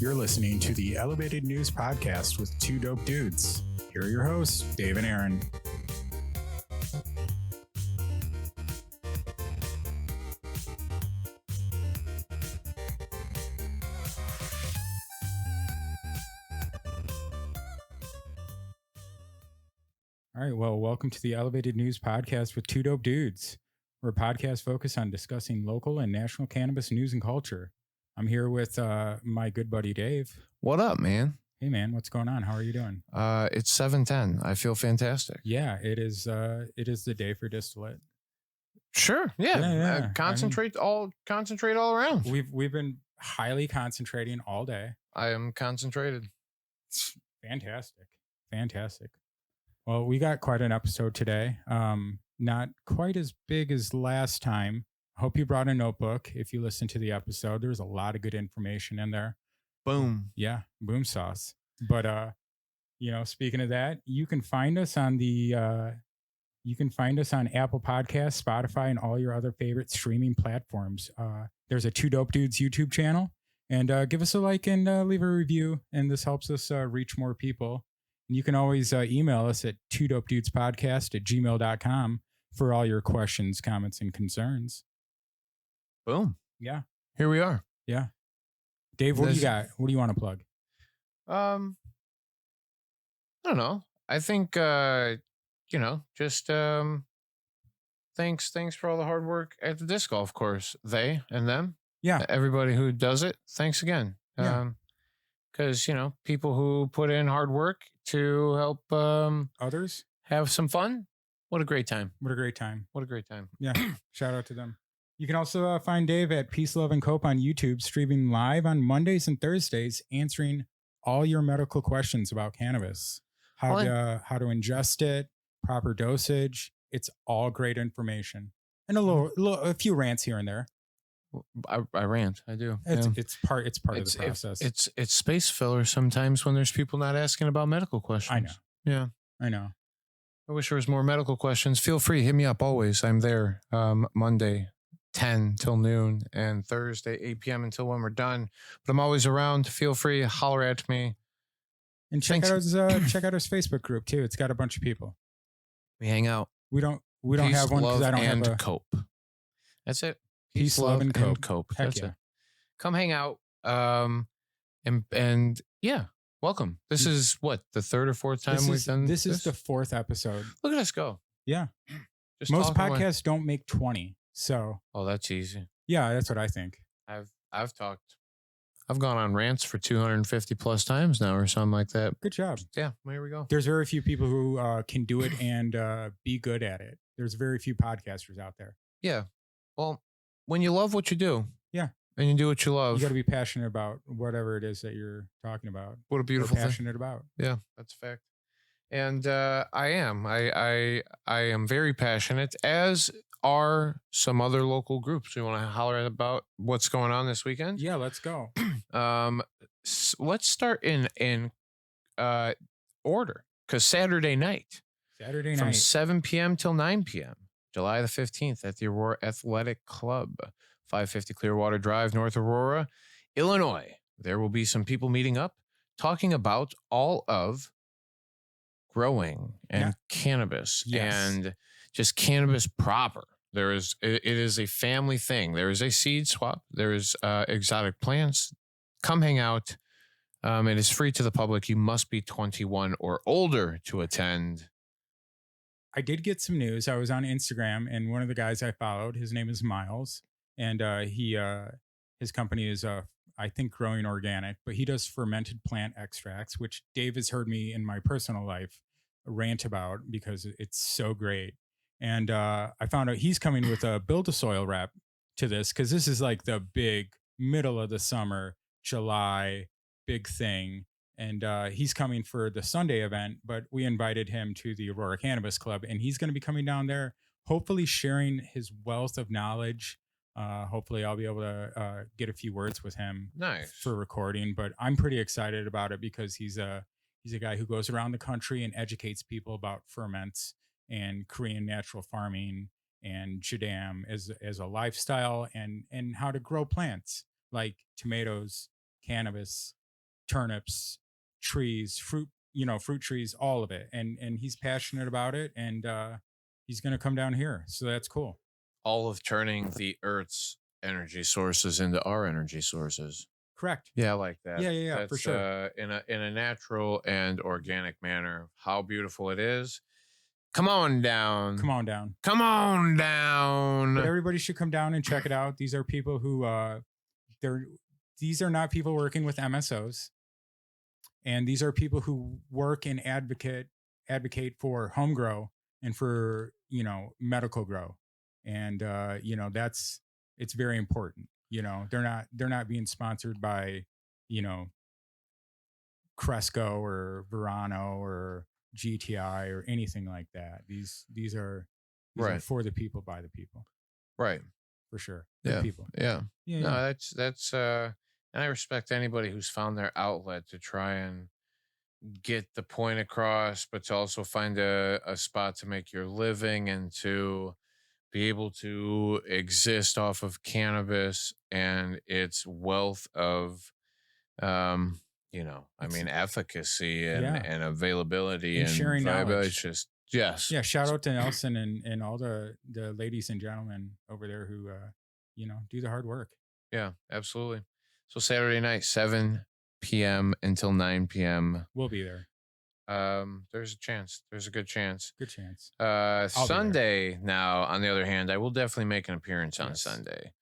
You're listening to the Elevated News Podcast with two dope dudes. Here are your hosts, Dave and Aaron. All right, well, welcome to the Elevated News Podcast with two dope dudes. We're a podcast focused on discussing local and national cannabis news and culture. I'm here with my good buddy, Dave. What up, man? Hey, man, what's going on? How are you doing? It's 7:10. I feel fantastic. Yeah, it is the day for distillate. Sure. Yeah. Yeah. Concentrate all around. We've been highly concentrating all day. I am concentrated. Fantastic. Well, we got quite an episode today. Not quite as big as last time. Hope you brought a notebook. If you listen to the episode, there's a lot of good information in there. Boom. Yeah, boom sauce. But speaking of that, you can find us on Apple Podcasts, Spotify, and all your other favorite streaming platforms. There's a Two Dope Dudes YouTube channel, and give us a like and leave a review, and this helps us reach more people. And you can always email us at twodopedudespodcast@gmail.com for all your questions, comments, and concerns. Boom. Yeah. Here we are. Yeah. Dave, what do you got? What do you want to plug? I don't know. I think just thanks for all the hard work at the disc golf course. They and them. Yeah. Everybody who does it. Thanks again. Yeah. Because people who put in hard work to help Others have some fun. What a great time. Yeah. Shout out to them. You can also find Dave at Peace, Love, and Cope on YouTube, streaming live on Mondays and Thursdays, answering all your medical questions about cannabis, how to ingest it, proper dosage. It's all great information, and a few rants here and there. I rant. I do. It's part of the process. It's space filler sometimes when there's people not asking about medical questions. I know. Yeah, I know. I wish there was more medical questions. Feel free, hit me up always. I'm there. Monday 10 till noon and Thursday 8 p.m. until when we're done. But I'm always around. Feel free, holler at me. And check out his Facebook group too. It's got a bunch of people. We hang out. We don't Peace, have one because I don't and have a cope. That's it. Peace, love, and cope. That's it. Come hang out. And yeah, welcome. This is what, the third or fourth time we've done this? This is the fourth episode. Look at us go. Yeah. Just most podcasts don't make 20. So. Oh, that's easy. Yeah, that's what I think. I've talked. I've gone on rants for 250 plus times now or something like that. Good job. Yeah, well, here we go. There's very few people who can do it and be good at it. There's very few podcasters out there. Yeah. Well, when you love what you do. Yeah. And you do what you love. You got to be passionate about whatever it is that you're talking about. What a beautiful thing. Passionate about. Yeah, that's a fact. And I am. I am very passionate, as are some other local groups. We want to holler about what's going on this weekend. Yeah, let's go. Let's start in order, because Saturday night from 7 p.m. till 9 p.m. July the 15th at the Aurora Athletic Club, 550 Clearwater Drive, North Aurora, Illinois. There will be some people meeting up, talking about all of growing and cannabis and just cannabis proper. It is a family thing. There is a seed swap. There is exotic plants. Come hang out. It is free to the public. You must be 21 or older to attend. I did get some news. I was on Instagram, and one of the guys I followed, his name is Miles, and his company is I think Growing Organic, but he does fermented plant extracts, which Dave has heard me in my personal life rant about because it's so great. And I found out he's coming with a Build a Soil wrap to this, because this is like the big middle of the summer, July big thing. And he's coming for the Sunday event, but we invited him to the Aurora Cannabis Club, and he's going to be coming down there, hopefully sharing his wealth of knowledge. Hopefully I'll be able to get a few words with him for recording, but I'm pretty excited about it because he's a guy who goes around the country and educates people about ferments and Korean natural farming and Jadam as a lifestyle and how to grow plants like tomatoes, cannabis, turnips, trees, fruit, fruit trees, all of it. And he's passionate about it, and he's going to come down here. So that's cool. All of turning the Earth's energy sources into our energy sources. Correct. Yeah, I like that. Yeah, That's, for sure. In a natural and organic manner. How beautiful it is. Come on down. Come on down. Come on down. But everybody should come down and check it out. These are people who these are not people working with MSOs. And these are people who work and advocate for home grow and for, medical grow. And it's very important. They're not being sponsored by, Cresco or Verano or GTI or anything like that. These are for the people, by the people. Right. For sure. Yeah. People. Yeah. No, that's and I respect anybody who's found their outlet to try and get the point across, but to also find a spot to make your living and to be able to exist off of cannabis and its wealth of efficacy and availability and sharing knowledge. It's just, yes. Yeah. Shout out to Nelson and all the ladies and gentlemen over there who, do the hard work. Yeah, absolutely. So Saturday night, 7 p.m. until 9 p.m. We'll be there. There's a chance. There's a good chance. Good chance. Sunday, now, on the other hand, I will definitely make an appearance on Sunday.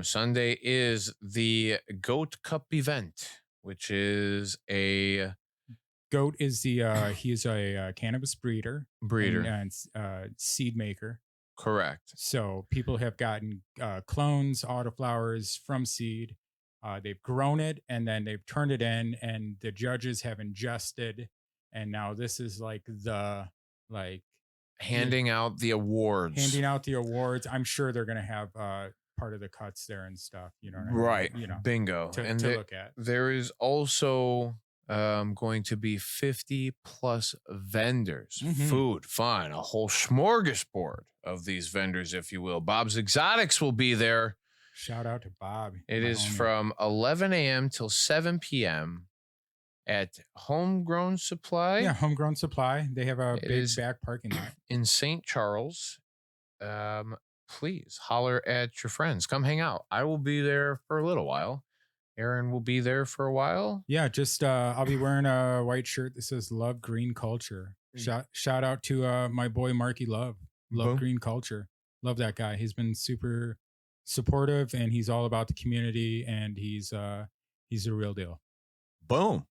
Sunday is the Goat Cup event, which is a... Goat is he is a cannabis breeder and seed maker. Correct. So people have gotten clones, autoflowers from seed. They've grown it and then they've turned it in, and the judges have ingested. And now this is handing out the awards. I'm sure they're going to have part of the cuts there and stuff. You know what I mean? Right. Bingo. To look at. There is also going to be 50 plus vendors, food, fun, a whole smorgasbord of these vendors, if you will. Bob's Exotics will be there. Shout out to Bob. It is from 11 a.m. till 7 p.m. at Homegrown Supply. Yeah, Homegrown Supply. They have a big back parking lot in St. Charles. Please holler at your friends. Come hang out. I will be there for a little while. Aaron will be there for a while. Yeah, just I'll be wearing a white shirt that says "Love Green Culture." Shout out to my boy Marky Love. Love Green Culture. Love that guy. He's been super supportive, and he's all about the community, and he's a real deal. Boom.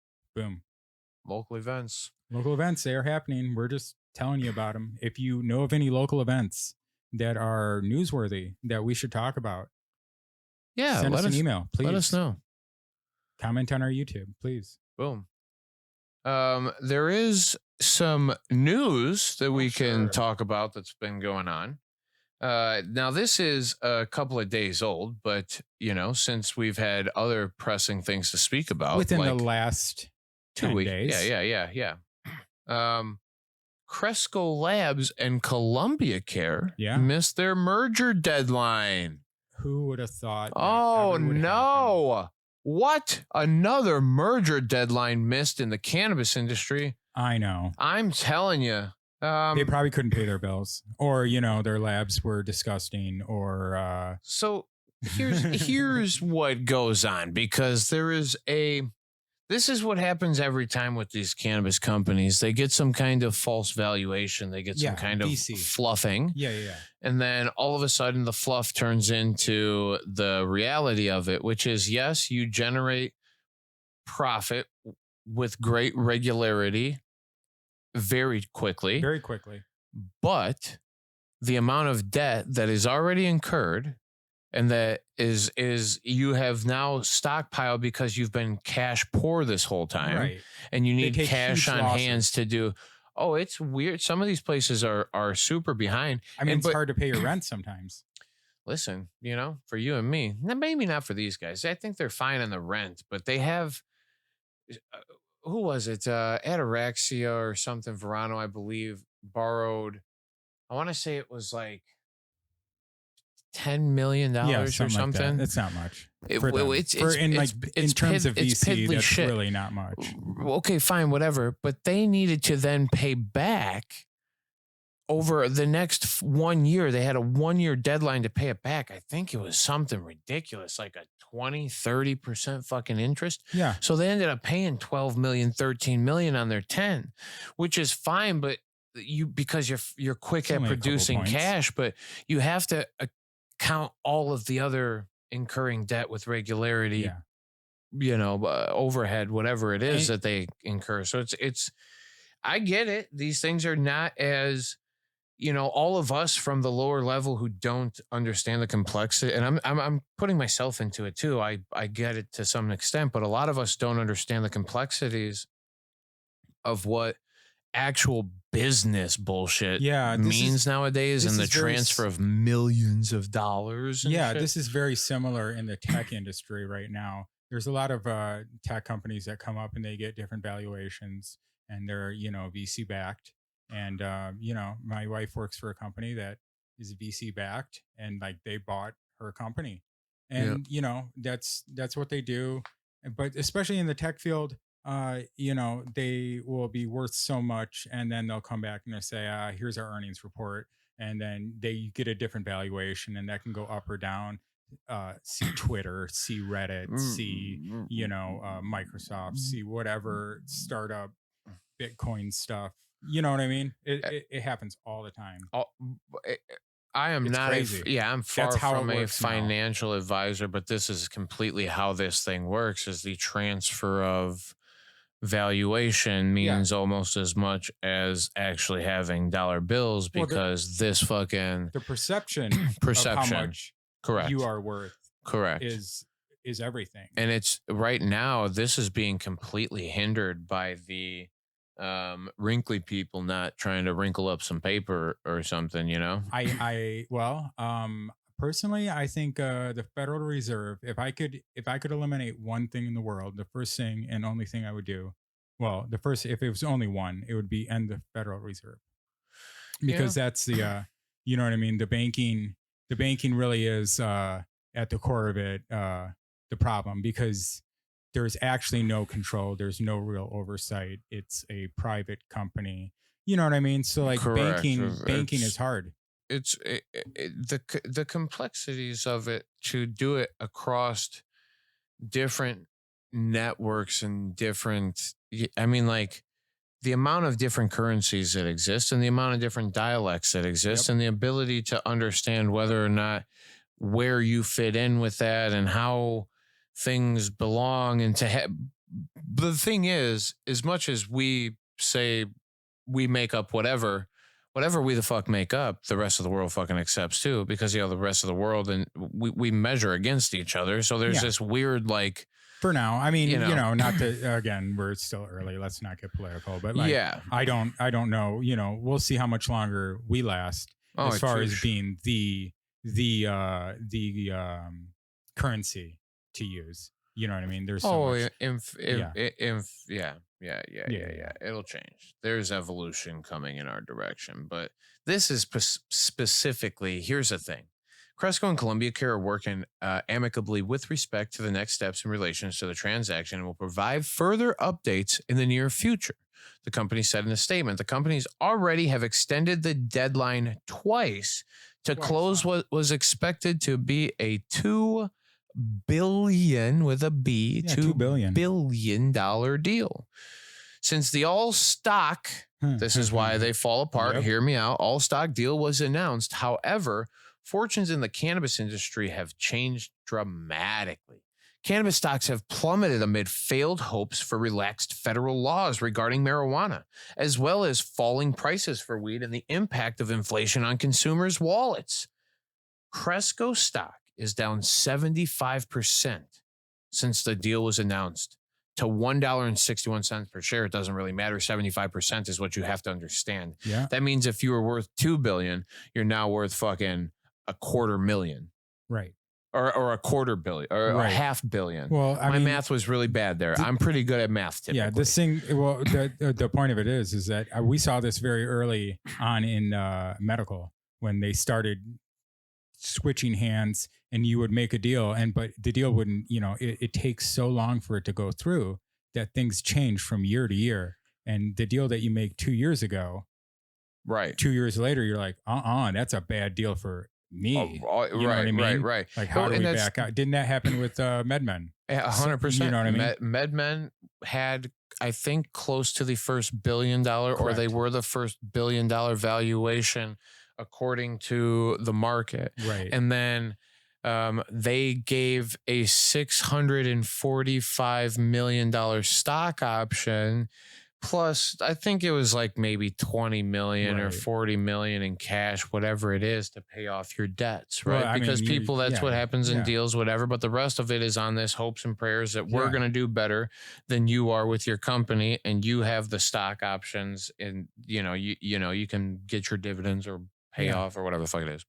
Local events, they are happening. We're just telling you about them. If you know of any local events that are newsworthy that we should talk about, send us an email, please. Let us know. Comment on our YouTube, please. Boom. There is some news that we can talk about that's been going on. Now, this is a couple of days old, but, since we've had other pressing things to speak about. Within the last 2 weeks. Days. Yeah. Cresco Labs and Columbia Care missed their merger deadline. Who would have thought? Oh, no. Happen? What? Another merger deadline missed in the cannabis industry? I know. I'm telling you. They probably couldn't pay their bills, or their labs were disgusting, or so here's what goes on, because this is what happens every time with these cannabis companies. They get some kind of false valuation, they get some kind of fluffing, and then all of a sudden the fluff turns into the reality of it, which is, yes, you generate profit with great regularity very quickly, but the amount of debt that is already incurred and that is you have now stockpiled because you've been cash poor this whole time, and you need cash on hands to do. Oh, it's weird. Some of these places are super behind. I mean, it's hard to pay your rent sometimes. Listen, for you and me, maybe not for these guys. I think they're fine on the rent, but they have. Who was it? Ataraxia or something. Verano, I believe, borrowed. I want to say it was like $10 million or something. Like that. It's not much. In terms of VC, that's shit. Really not much. Okay, fine, whatever. But they needed to then pay back over the next 1 year. They had a 1 year deadline to pay it back. I think it was something ridiculous, like a 20-30% fucking interest. Yeah. So they ended up paying 12 million, 13 million on their 10, which is fine, but because you're quick at producing cash, but you have to count all of the other incurring debt with regularity, overhead, whatever it is that they incur. So it's, I get it. These things are not as, all of us from the lower level who don't understand the complexity, and I'm putting myself into it too. I get it to some extent, but a lot of us don't understand the complexities of what actual business bullshit means nowadays, and the transfer of millions of dollars. This is very similar in the tech industry right now. There's a lot of tech companies that come up and they get different valuations, and they're VC backed. And my wife works for a company that is VC backed, and like they bought her company, and that's what they do. But especially in the tech field, they will be worth so much, and then they'll come back and they'll say, here's our earnings report, and then they get a different valuation, and that can go up or down. See Twitter, see Reddit, see Microsoft, see whatever startup Bitcoin stuff. You know what I mean? It happens all the time. I am not crazy. I'm far from a financial advisor, but this is completely how this thing works. Is the transfer of valuation means almost as much as actually having dollar bills, because the perception of how much correct you are worth correct is everything. And it's right now, this is being completely hindered by the wrinkly people not trying to wrinkle up some paper or something, Personally, I think the Federal Reserve, if I could eliminate one thing in the world, the first thing and only thing I would do, if it was only one, it would be end the Federal Reserve, because that's the you know what I mean? The banking really is at the core of it the problem, because there's actually no control. There's no real oversight. It's a private company. You know what I mean? So like banking is hard. It's the complexities of it to do it across different networks and different. I mean, like the amount of different currencies that exist, and the amount of different dialects that exist, and the ability to understand whether or not where you fit in with that and how things belong, and the thing is, as much as we say we make up whatever we the fuck make up, the rest of the world fucking accepts too, because the rest of the world, and we measure against each other. So there's this weird, like, for now, I mean, not to, again, we're still early. Let's not get political, but like, I don't know, we'll see how much longer we last as far as being the currency to use. You know what I mean? There's so much. It'll change. There's evolution coming in our direction, but this is specifically, here's the thing. Cresco and Columbia Care are working amicably with respect to the next steps in relation to the transaction, and will provide further updates in the near future. The company said in a statement, the companies already have extended the deadline twice to close what was expected to be a $2 billion with a B, $2 billion deal. Since the all stock, this is why they fall apart. Hear me out. All stock deal was announced. However, fortunes in the cannabis industry have changed dramatically. Cannabis stocks have plummeted amid failed hopes for relaxed federal laws regarding marijuana, as well as falling prices for weed and the impact of inflation on consumers' wallets. Cresco stock is down 75% since the deal was announced to $1.61 per share. It doesn't really matter. 75% is what you have to understand. Yeah. That means if you were worth $2 billion, you're now worth fucking $250,000. Right. Or $250 million or $500 million. Well, my math was really bad there. I'm pretty good at math typically. Yeah, this thing, the point of it is that we saw this very early on in medical, when they started switching hands, and you would make a deal, but the deal wouldn't, it takes so long for it to go through that things change from year to year. And the deal that you make 2 years ago, right, 2 years later, you're like, that's a bad deal for me. You know what I mean? Right. Like, how do we back out? Didn't that happen with MedMen? 100%. You know what I mean? MedMen had, I think, close to the first $1 billion, or they were the first $1 billion valuation according to the market. Right. And then they gave a $645 million stock option. Plus, I think it was like maybe 20 million or 40 million in cash, whatever it is, to pay off your debts, right? Well, because people, that's what happens in deals, whatever. But the rest of it is on this hopes and prayers that we're going to do better than you are with your company, and you have the stock options, and you can get your dividends or pay off or whatever the fuck it is.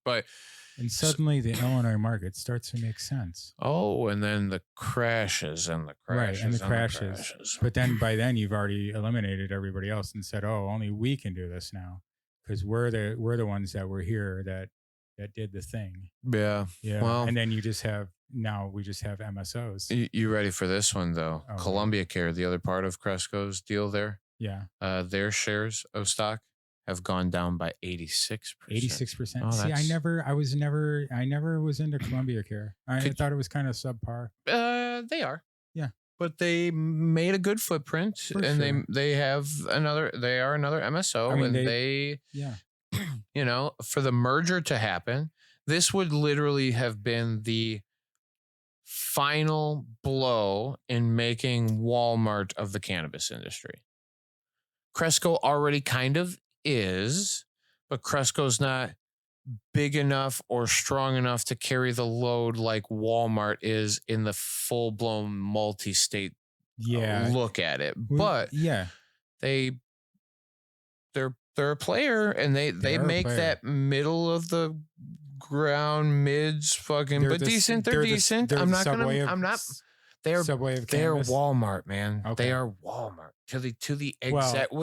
And suddenly the Illinois market starts to make sense. Oh, and then the crashes and the crashes. Right, and the crashes. But then by then you've already eliminated everybody else and said, only we can do this now, because we're the ones that were here that did the thing. Yeah. Well, and then we just have MSOs. You ready for this one, though? Columbia Care, the other part of Cresco's deal there. Yeah. Their shares of stock have gone down by 86%. 86%. Oh, see, I never was into Columbia Care. I thought it was kind of subpar. They are. Yeah. But they made a good footprint, and they are another MSO, for the merger to happen, this would literally have been the final blow in making Walmart of the cannabis industry. Cresco already kind of is, but Cresco's not big enough or strong enough to carry the load like Walmart is in the full-blown multi-state look at it. But they're a player, and they make that middle of the ground mids fucking, but decent. They're decent. They're Walmart, man. Okay. They are Walmart to the exact.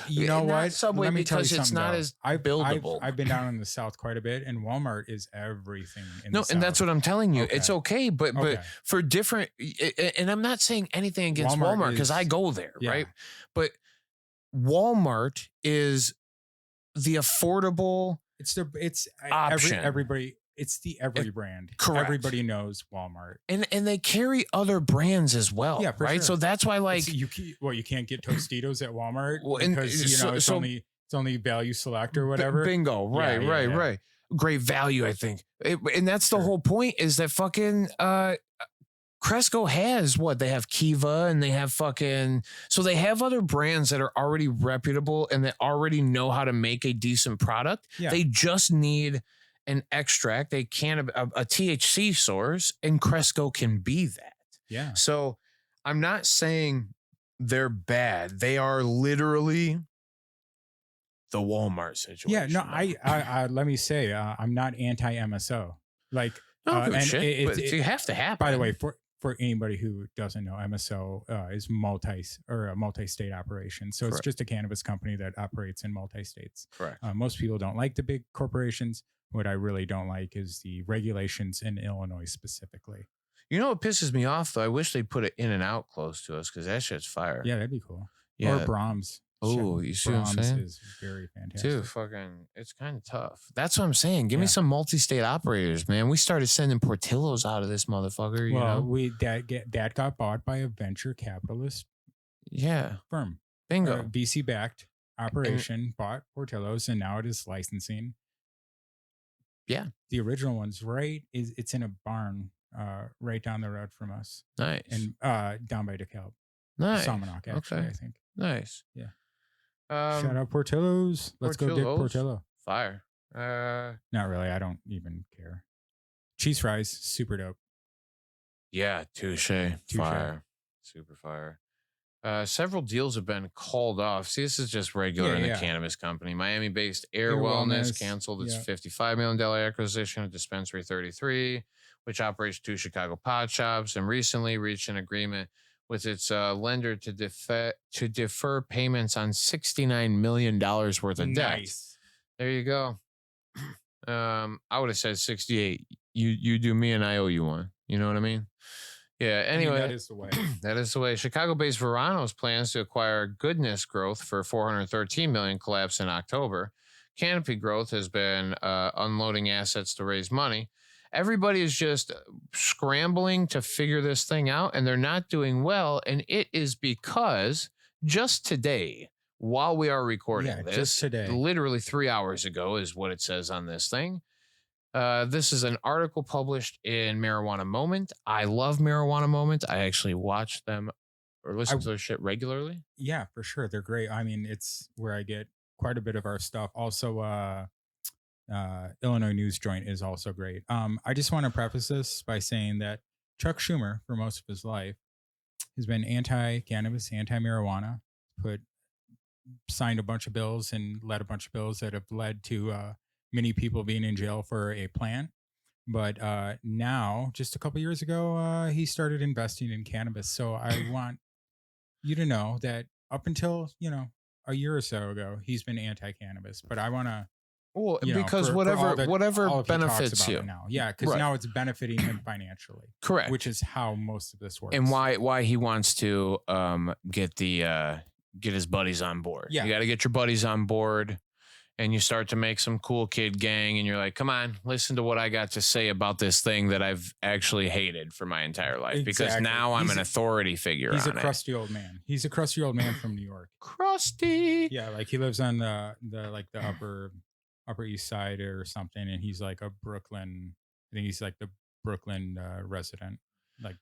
You know what? Subway, because it's not as buildable. I've been down in the South quite a bit, and Walmart is everything. And that's what I'm telling you. Okay. It's okay, but for different. And I'm not saying anything against Walmart because I go there, right? But Walmart is the affordable. It's option. Everybody. It's the every brand. Correct. Everybody knows Walmart. And they carry other brands as well. Yeah, right. Sure. So that's why, like, you can't get Tostitos at Walmart because it's only value select or whatever. Bingo. Right. Great value, I think. And that's the whole point, is that fucking Cresco has they have Kiva, and they have so they have other brands that are already reputable and that already know how to make a decent product. Yeah. They just need an extract, a THC source, and Cresco can be that. Yeah. So I'm not saying they're bad. They are literally the Walmart situation. Yeah. No, I let me say, I'm not anti-MSO. Like, you have to happen. By the way, for anybody who doesn't know, MSO is a multi-state operation. So It's just a cannabis company that operates in multi-states. Correct. Most people don't like the big corporations. What I really don't like is the regulations in Illinois specifically. You know what pisses me off, though? I wish they put it In and Out close to us, because that shit's fire. Yeah, that'd be cool. Yeah. Or Brahms. Oh, you see what I'm saying? Brahms is very fantastic. Dude, it's kind of tough. That's what I'm saying. Give me some multi-state operators, man. We started sending Portillos out of this motherfucker. That got bought by a venture capitalist firm. Bingo. VC-backed operation bought Portillos, and now it is licensing. Yeah. The original one's it's in a barn right down the road from us. Nice. And down by DeKalb. Nice. Salmonock, actually, I think. Nice. Yeah. Shout out Portillos. Let's go get Portillo. Fire. Not really. I don't even care. Cheese fries, super dope. Yeah, touche. Fire. Super fire. Several deals have been called off. See, this is just regular in the cannabis company. Miami-based Air Wellness canceled its $55 million acquisition of Dispensary 33, which operates 2 Chicago pot shops, and recently reached an agreement with its lender to defer payments on $69 million worth of debt. There you go. I would have said 68. You do me and I owe you one. You know what I mean? Yeah. Anyway, that is the way. That is the way. Chicago-based Verano's plans to acquire Goodness Growth for $413 million collapsed in October. Canopy Growth has been unloading assets to raise money. Everybody is just scrambling to figure this thing out, and they're not doing well. And it is because just today, while we are recording this, just today, literally 3 hours ago is what it says on this thing. This is an article published in Marijuana Moment. I love Marijuana Moment. I actually watch them or listen to their shit regularly. Yeah, for sure. They're great. I mean, it's where I get quite a bit of our stuff. Also, Illinois News Joint is also great. I just want to preface this by saying that Chuck Schumer, for most of his life, has been anti-cannabis, anti-marijuana, signed a bunch of bills and led a bunch of bills that have led to many people being in jail for a plan. But now, just a couple years ago, he started investing in cannabis. So I want you to know that up until, a year or so ago, he's been anti-cannabis. But I want to, because whatever benefits you now. Yeah, because now it's benefiting him financially. Correct. Which is how most of this works. And why he wants to get his buddies on board. Yeah. You got to get your buddies on board. And you start to make some cool kid gang, and you're like, come on, listen to what I got to say about this thing that I've actually hated for my entire life. Exactly. Because now I'm an authority figure. He's a crusty old man. He's a crusty old man from New York. Crusty. Yeah, like he lives on the upper east side or something, and he's like a Brooklyn. I think he's like the Brooklyn resident. Like,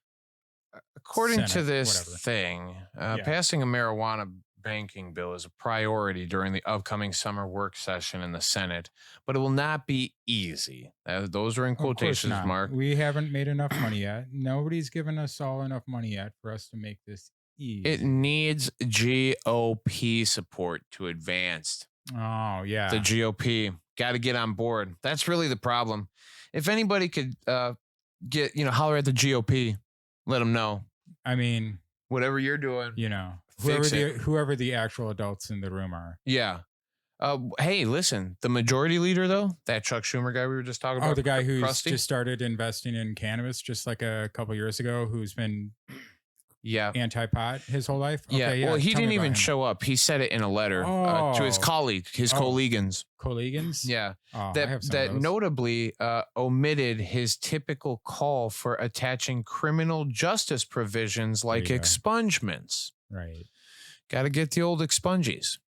according Senate, to this whatever. thing, passing a marijuana banking bill is a priority during the upcoming summer work session in the Senate, but it will not be easy. Those are in quotations, Mark. We haven't made enough money yet. Nobody's given us all enough money yet for us to make this easy. It needs GOP support to advance. Oh, yeah. The GOP got to get on board. That's really the problem. If anybody could holler at the GOP, let them know. I mean, whatever you're doing, whoever the actual adults in the room are. Yeah. Hey, listen, the majority leader, though, that Chuck Schumer guy we were just talking about. Oh, the guy who's just started investing in cannabis just like a couple years ago, who's been anti-pot his whole life. Okay, well, he didn't even show up. He said it in a letter to his colleagues. Colleagues? Yeah. That notably omitted his typical call for attaching criminal justice provisions like expungements. Right. Got to get the old expungies.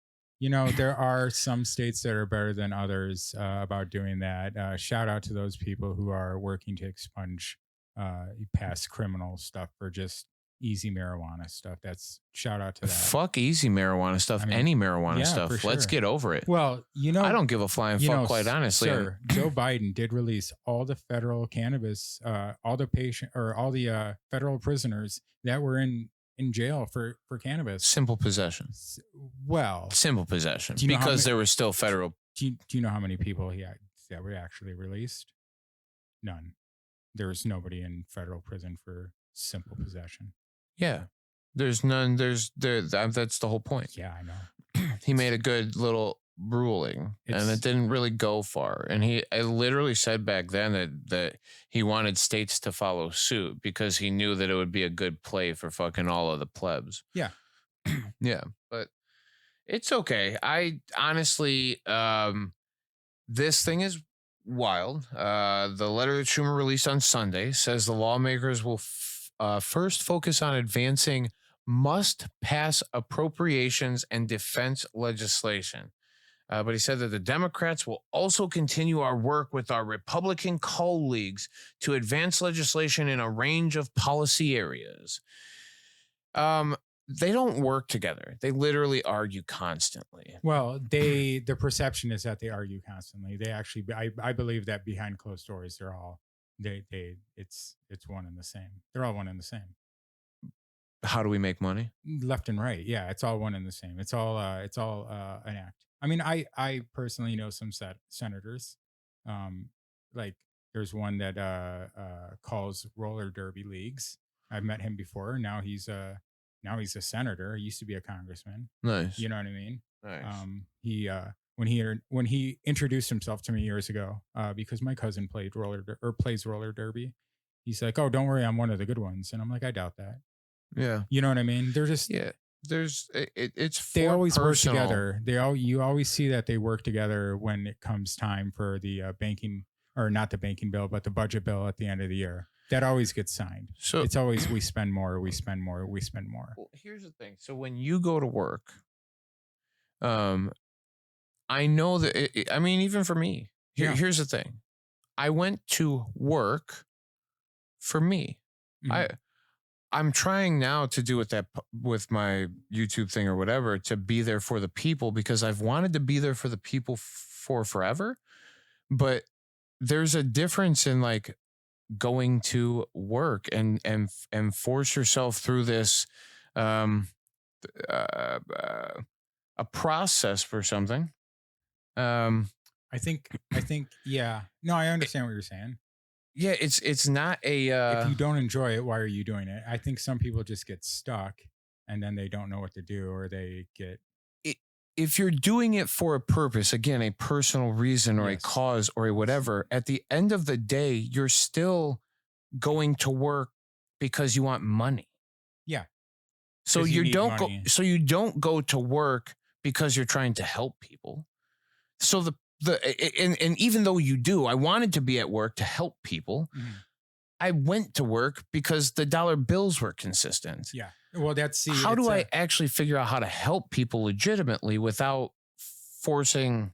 There are some states that are better than others about doing that. Shout out to those people who are working to expunge past criminal stuff for just easy marijuana stuff. That's shout out to that. Fuck easy marijuana stuff. Any marijuana stuff. Sure. Let's get over it. Well, I don't give a flying fuck, quite honestly. Sir, Joe Biden did release all the federal cannabis, all the federal prisoners that were in jail for cannabis. Simple possession. Well, simple possession because there was still federal. Do you know how many people that were actually released? None. There was nobody in federal prison for simple possession. Yeah, there's none. That's the whole point. Yeah, I know. He made a good little ruling, and it didn't really go far. And I literally said back then that he wanted states to follow suit because he knew that it would be a good play for fucking all of the plebs. Yeah. Yeah, but it's okay. I honestly, this thing is wild. The letter that Schumer released on Sunday says the lawmakers will first focus on advancing must-pass appropriations and defense legislation. But he said that the Democrats will also continue our work with our Republican colleagues to advance legislation in a range of policy areas. They don't work together. They literally argue constantly. Well, the perception is that they argue constantly. They actually, I believe that behind closed doors, they're all it's one and the same. They're all one and the same. How do we make money? Left and right. Yeah, it's all one and the same. It's all an act. I mean, I personally know some senators. Like there's one that calls roller derby leagues. I've met him before. Now he's a senator. He used to be a congressman. Nice. You know what I mean? Nice. He when he introduced himself to me years ago, because my cousin plays roller derby. He's like, "Oh, don't worry, I'm one of the good ones," and I'm like, "I doubt that." Yeah. You know what I mean? They're just Yeah. It's they always personal. work together. You always see that they work together when it comes time for the banking, or not the banking bill, but the budget bill at the end of the year. That always gets signed. So it's always we spend more, we spend more, we spend more. Well, here's the thing. So when you go to work, I know that I mean, even for me, here's the thing. I went to work for me. Mm-hmm. I'm trying now to do with my YouTube thing or whatever, to be there for the people, because I've wanted to be there for the people for forever. But there's a difference in like going to work and force yourself through this a process for something. I think yeah. No, I understand what you're saying. Yeah, it's not a if you don't enjoy it, why are you doing it? I think some people just get stuck and then they don't know what to do, or they get if you're doing it for a purpose, again, a personal reason or a cause or a whatever, at the end of the day, you're still going to work because you want money. Yeah. So you don't go to work because you're trying to help people. So and even though you do, I wanted to be at work to help people. Mm-hmm. I went to work because the dollar bills were consistent. Yeah. Well, how do I actually figure out how to help people legitimately without forcing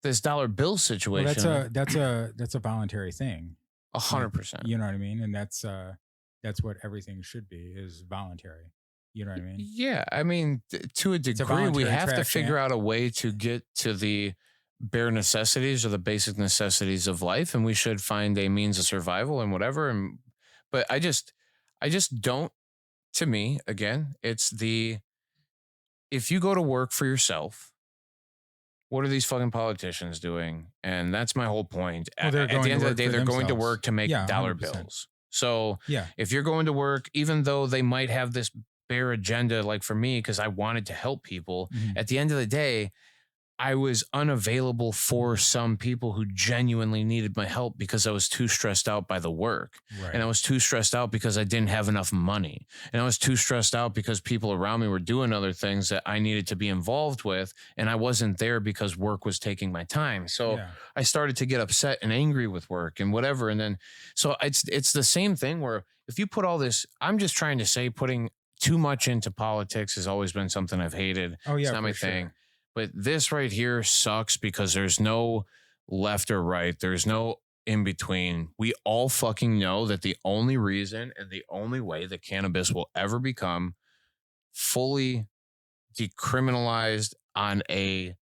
this dollar bill situation? Well, that's a voluntary thing. 100%. You know what I mean? And that's what everything should be, is voluntary. You know what I mean? Yeah. I mean, to a degree, we have to figure out a way to get to the bare necessities or the basic necessities of life, and we should find a means of survival and whatever. But I just don't. To me, again, it's if you go to work for yourself, what are these fucking politicians doing? And that's my whole point. Well, at the end of the day, they're going to work to make dollar 100%. Bills. So if you're going to work, even though they might have this bare agenda, like for me, because I wanted to help people, at the end of the day, I was unavailable for some people who genuinely needed my help because I was too stressed out by the work. Right. And I was too stressed out because I didn't have enough money. And I was too stressed out because people around me were doing other things that I needed to be involved with. And I wasn't there because work was taking my time. So I started to get upset and angry with work and whatever. And then, so it's the same thing where if you put all this, I'm just trying to say, putting too much into politics has always been something I've hated. Oh yeah. It's not my thing. But this right here sucks because there's no left or right. There's no in between. We all fucking know that the only reason and the only way that cannabis will ever become fully decriminalized on a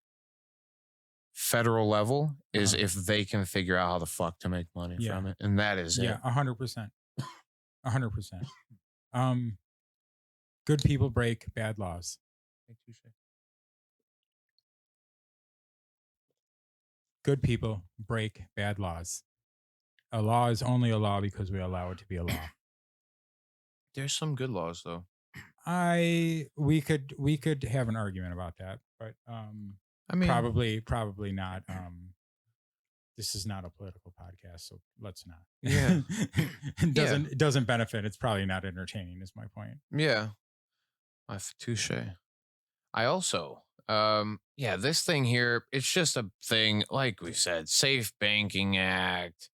federal level is if they can figure out how the fuck to make money from it. And that is it. Yeah, 100%. 100%. Good people break bad laws. Good people break bad laws. A law is only a law because we allow it to be a law. There's some good laws though. We could have an argument about that, but I mean, probably not. This is not a political podcast, so let's not. Yeah. It doesn't benefit. It's probably not entertaining, is my point. Yeah. Touche. I also this thing here, it's just a thing, like we said, Safe Banking Act,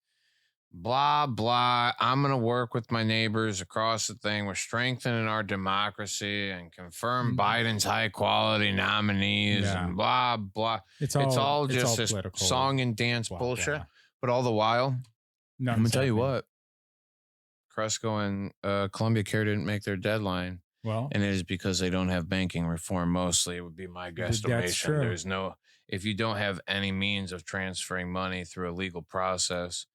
blah, blah. I'm going to work with my neighbors across the thing. We're strengthening our democracy and confirm Biden's high quality nominees and blah, blah. It's all just this song and dance bullshit. Blah. But all the while, I'm going to tell you what, Cresco and Columbia Care didn't make their deadline. Well, and it is because they don't have banking reform. Mostly, it would be my guesstimation. That's true. There's if you don't have any means of transferring money through a legal process,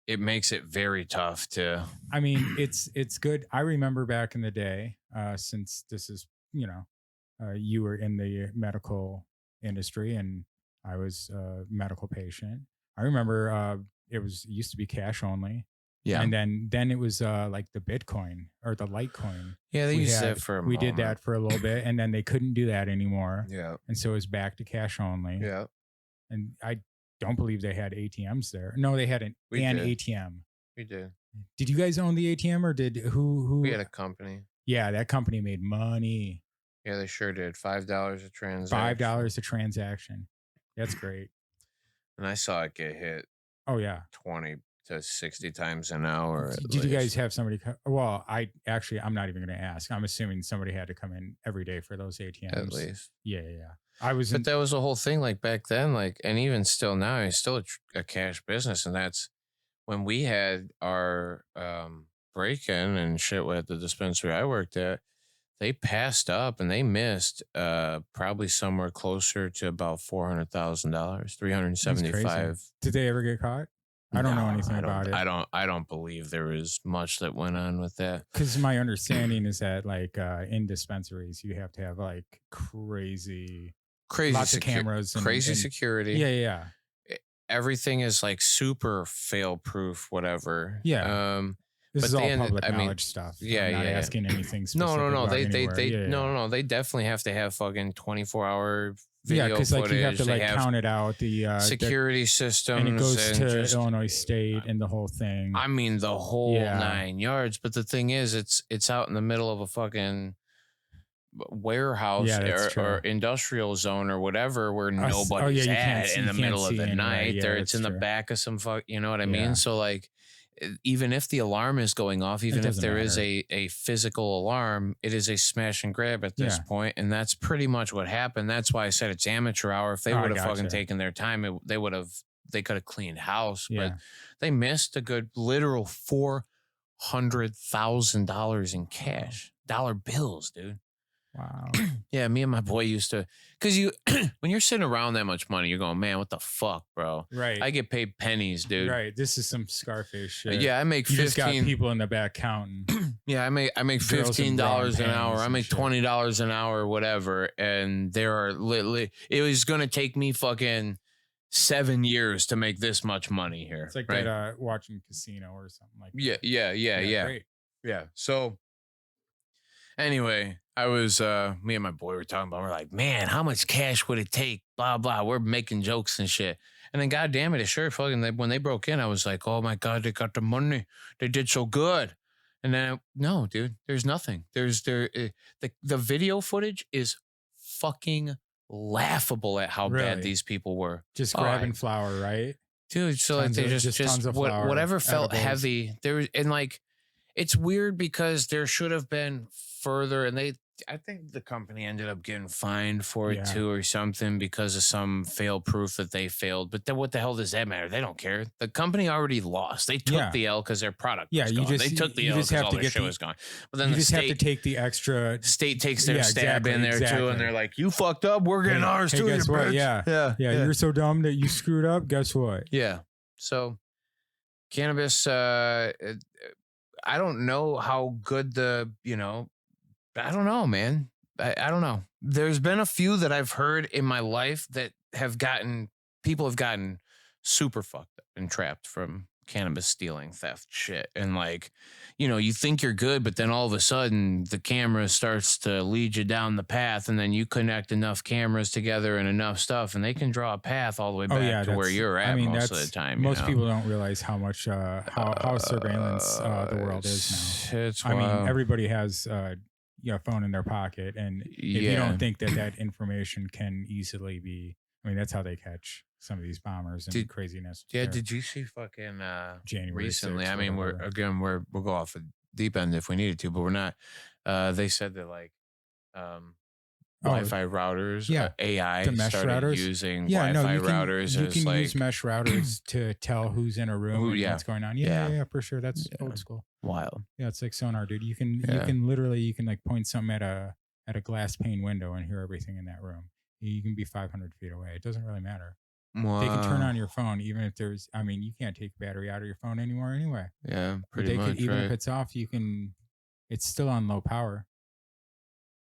it makes it very tough to. I mean, it's good. I remember back in the day, since this is, you were in the medical industry and I was a medical patient. I remember it used to be cash only. Yeah. And then it was like the Bitcoin or the Litecoin. Yeah, they used that for a We moment. did that for a little bit, and then they couldn't do that anymore. Yeah. And so it was back to cash only. Yeah. And I don't believe they had ATMs there. No, they had an ATM. We did. Did you guys own the ATM, or did who? We had a company. Yeah, that company made money. Yeah, they sure did. $5 a transaction. $5 a transaction. That's great. And I saw it get hit. Oh yeah, 20 to 60 times an hour. Did you guys have somebody? Well, I'm not even going to ask. I'm assuming somebody had to come in every day for those ATMs. At least. Yeah. But that was the whole thing. Like back then, and even still now, it's still a cash business, and that's when we had our break-in and shit at the dispensary I worked at. They passed up and they missed probably somewhere closer to about $400,000, $375. Did they ever get caught? I don't know anything about it. I don't believe there was much that went on with that. Because my understanding is that in dispensaries you have to have crazy lots of cameras, and security. Yeah. Everything is super fail proof, whatever. Yeah. This is all public knowledge stuff. Yeah, I'm not asking anything specific. No. They definitely have to have fucking 24-hour video because footage. You have to count it out. The security system, and it goes to Illinois State and the whole thing. I mean, the whole 9 yards. But the thing is, it's out in the middle of a fucking warehouse or industrial zone or whatever where nobody's at in the middle of the night. It's in the back of some you know what I mean? So even if the alarm is going off, even if there is a physical alarm, it is a smash and grab at this point. And that's pretty much what happened. That's why I said it's amateur hour. If they would have fucking taken their time, they could have cleaned house, but they missed a good literal $400,000 in cash, dollar bills, dude. Wow. Yeah, me and my boy used to, because when you're sitting around that much money, you're going, man, what the fuck, bro? Right. I get paid pennies, dude. Right. This is some Scarface shit. Yeah, I make 15. You just got people in the back counting. Yeah, I make $15 an hour. I make $20 an hour, whatever. And there are it was gonna take me fucking 7 years to make this much money here. It's like that watching Casino or something like that. Yeah. Great. Yeah. So anyway, I was me and my boy were talking about, we're like, man, how much cash would it take? Blah blah. We're making jokes and shit. And then goddamn it, sure fucking when they broke in, I was like, oh my God, they got the money. They did so good. And then no, dude, there's nothing. The video footage is fucking laughable at how bad these people were. Just grabbing flour, right? Dude, so they just whatever felt heavy. There was, and it's weird because there should have been further, and I think the company ended up getting fined for it too or something because of some fail proof that they failed. But then what the hell does that matter? They don't care. The company already lost. They took the L because their product was gone. They took the L because all their shit was gone. But then the state have to take the extra. State takes their stab in there too, and they're like, you fucked up. We're getting ours too. Guess what? Yeah. You're so dumb that you screwed up. Guess what? Yeah. So cannabis, I don't know how good I don't know, man. I don't know. There's been a few that I've heard in my life that people have gotten super fucked up and trapped from cannabis stealing, theft, shit. And you think you're good, but then all of a sudden the camera starts to lead you down the path, and then you connect enough cameras together and enough stuff, and they can draw a path all the way back to where you're at most of the time. Most people don't realize how much how surveillance the world is now. It's wild. Everybody has a phone in their pocket, and if you don't think that information can easily be, that's how they catch some of these bombers and craziness. Yeah, did you see fucking January recently? 6th, we'll go off the deep end if we needed to, but we're not. They said that Wi-Fi routers, AI the mesh started routers using Wi-Fi routers. You can use mesh routers to tell who's in a room and what's going on. Yeah, for sure. That's old school. Wild. Yeah, it's like sonar, dude. You can literally point something at a glass pane window and hear everything in that room. You can be 500 feet away. It doesn't really matter. Wow. They can turn on your phone even if there's. You can't take battery out of your phone anymore anyway. Yeah, pretty much. Even if it's off, you can. It's still on low power.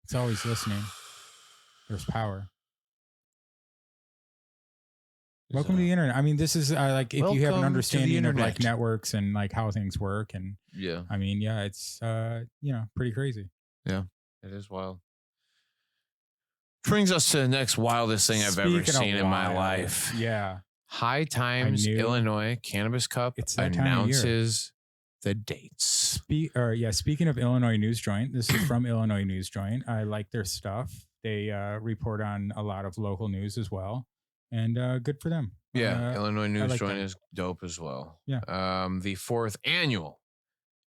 It's always listening. There's power. Welcome to the internet. I mean, this is like if you have an understanding of like networks and like how things work, and I mean, it's pretty crazy. Yeah, it is wild. Brings us to the next wildest thing I've ever seen in my life. Yeah. High Times Illinois Cannabis Cup announces the dates. Speaking of Illinois News Joint, this is from Illinois News Joint. I like their stuff. They report on a lot of local news as well, and good for them. Yeah, Illinois News Joint is dope as well. Yeah. The 4th annual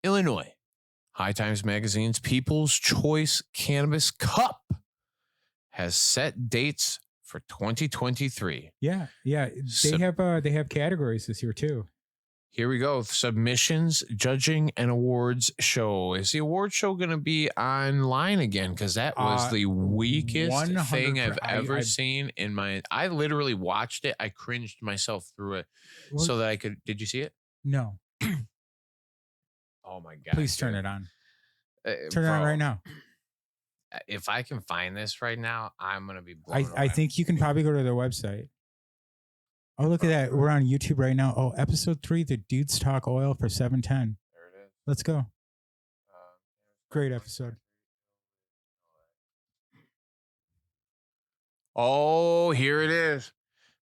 Illinois High Times Magazine's People's Choice Cannabis Cup has set dates for 2023. Yeah. They have categories this year too. Here we go. Submissions, judging, and awards show. Is the award show going to be online again? Because that was the weakest thing I've ever seen in my... I literally watched it. I cringed myself through it so that I could... Did you see it? No. Oh my God. Please turn it on. Turn it on right now. If I can find this right now, I'm going to be blown away. I think you can probably go to their website. Oh, look at that. We're on YouTube right now. Oh, episode 3, The Dudes Talk Oil for 710. There it is. Let's go. Great episode. Oh, here it is.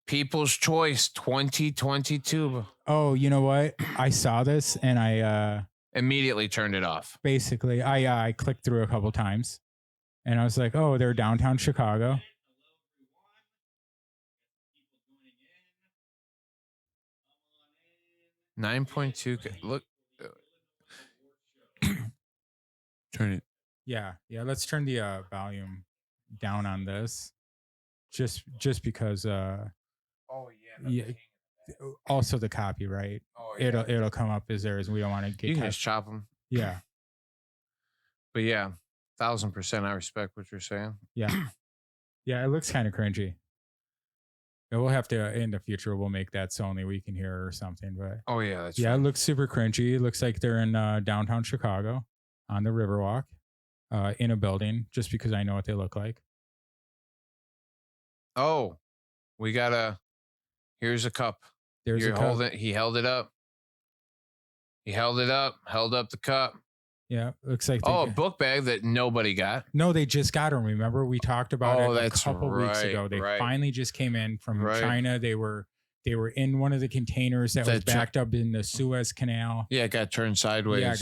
People's Choice 2022. Oh, you know what? I saw this and I immediately turned it off. Basically, I clicked through a couple times and I was like, oh, they're downtown Chicago. 9.2. Look. Turn it. Yeah. Let's turn the volume down on this, just because. Also, the copyright. Oh, yeah. It'll come up as theirs. We don't want to get. You can just chop them. Yeah. But yeah, 1000%. I respect what you're saying. Yeah. Yeah. It looks kind of cringy. We'll have to, in the future, we'll make that so only we can hear or something. But that's it looks super cringy. It looks like they're in downtown Chicago on the Riverwalk in a building, just because I know what they look like. Oh, here's a cup. There's a cup. He held it up. Held up the cup. Yeah, looks like a book bag that nobody got. No, they just got them. Remember, we talked about it a couple weeks ago. They finally just came in from China. They were in one of the containers that was backed up in the Suez Canal. Yeah, it got turned sideways.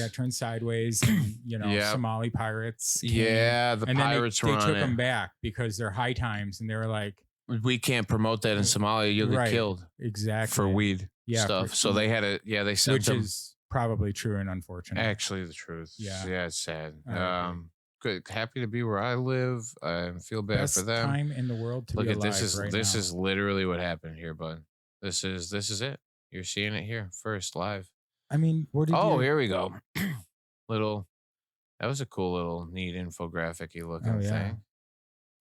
And, Somali pirates. The pirates they took them back because they're high times, and they were like, we can't promote that in Somalia. You'll get killed. Exactly. For weed stuff. So they had it. Yeah, they sent them. Which is probably true and unfortunate. Actually, the truth. Yeah, it's sad. Good. Happy to be where I live. I feel bad for them. Best time in the world to be alive. Look, this is literally what happened here, bud. This is it. You're seeing it here first live. I mean, here we go. That was a cool little neat infographic-y looking thing.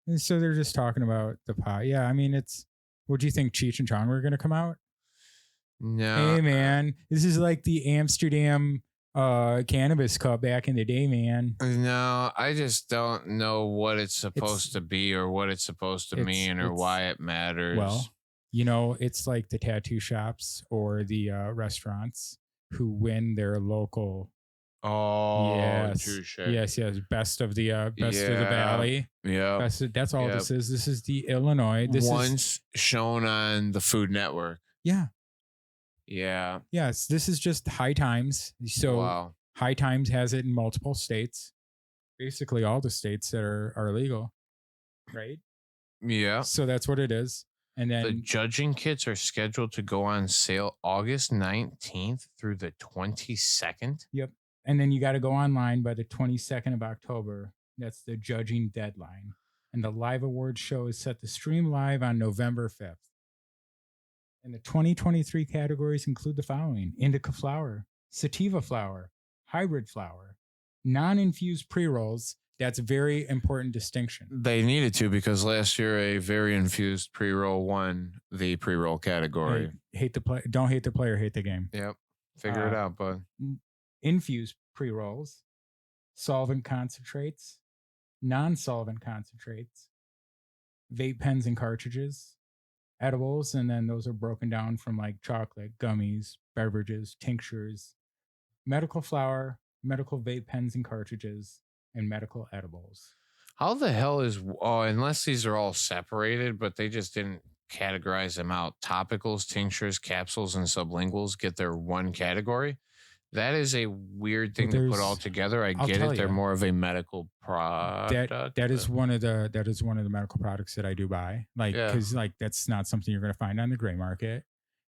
And so they're just talking about the pot. Yeah, I mean, what do you think Cheech and Chong were going to come out? No. Hey, man, this is like the Amsterdam cannabis cup back in the day, man. No, I just don't know what it's supposed to be or what it's supposed to mean or why it matters. Well, it's like the tattoo shops or the restaurants who win their local. Oh, yes. Best of the valley. Yeah, that's all this is. This is the Illinois. This once shown on the Food Network. Yeah. Yeah. Yes, this is just High Times. So High Times has it in multiple states. Basically all the states that are legal. Right? Yeah. So that's what it is. And then the judging kits are scheduled to go on sale August 19th through the 22nd. Yep. And then you got to go online by the 22nd of October. That's the judging deadline. And the live awards show is set to stream live on November 5th. And the 2023 categories include the following: indica flower, sativa flower, hybrid flower, non-infused pre-rolls. That's a very important distinction. They needed to, because last year a very infused pre-roll won the pre-roll category. Don't hate the player, hate the game. Yep. Figure it out, bud. Infused pre-rolls, solvent concentrates, non-solvent concentrates, vape pens and cartridges, edibles, and then those are broken down from like chocolate, gummies, beverages, tinctures, medical flower, medical vape pens and cartridges, and medical edibles. How the hell is unless these are all separated, but they just didn't categorize them out. Topicals, tinctures, capsules, and sublinguals get their one category. That is a weird thing to put all together. I'll get tell it. They're ya. more of a medical product. That is one of the medical products that I do buy. Like, Yeah. because like that's not something you're going to find on the gray market.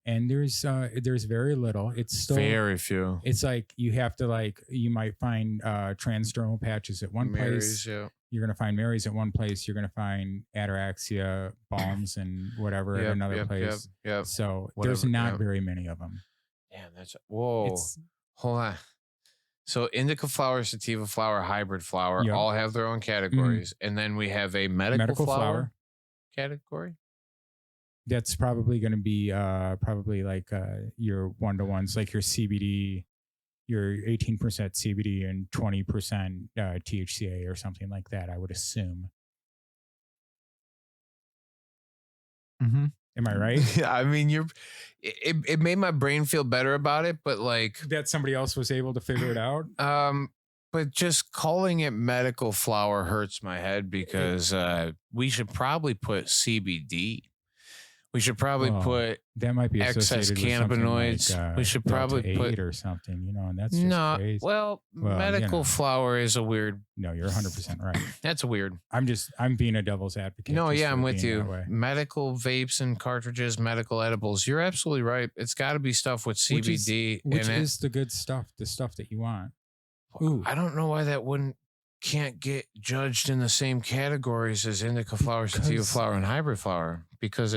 And there's very little. It's still very few. It's like you have to like you might find transdermal patches at one Mary's, place. yeah. You're gonna find Mary's at one place. You're gonna find Ataraxia balms and whatever at another place. Yep. So there's not very many of them. Damn, that's whoa. Hold on. So indica flower, sativa flower, hybrid flower all have their own categories, and then we have a medical flower category. That's probably going to be probably like your 1-to-1s, like your CBD, your 18% CBD and 20% THCA or something like that, I would assume. Mm-hmm. Am I right? Yeah, I mean, it made my brain feel better about it, but like that somebody else was able to figure it out. But just calling it medical flower hurts my head because we should probably put CBD. We should probably put that might be excess cannabinoids. Like, we should probably put or something, and that's just crazy. Well, medical flower is a weird. No, you're 100% right. That's weird. I'm being a devil's advocate. No, yeah, I'm with you. Medical vapes and cartridges, medical edibles. You're absolutely right. It's got to be stuff with CBD, which is the good stuff, the stuff that you want. Ooh. I don't know why that can't get judged in the same categories as indica flower, sativa flower, and hybrid flower because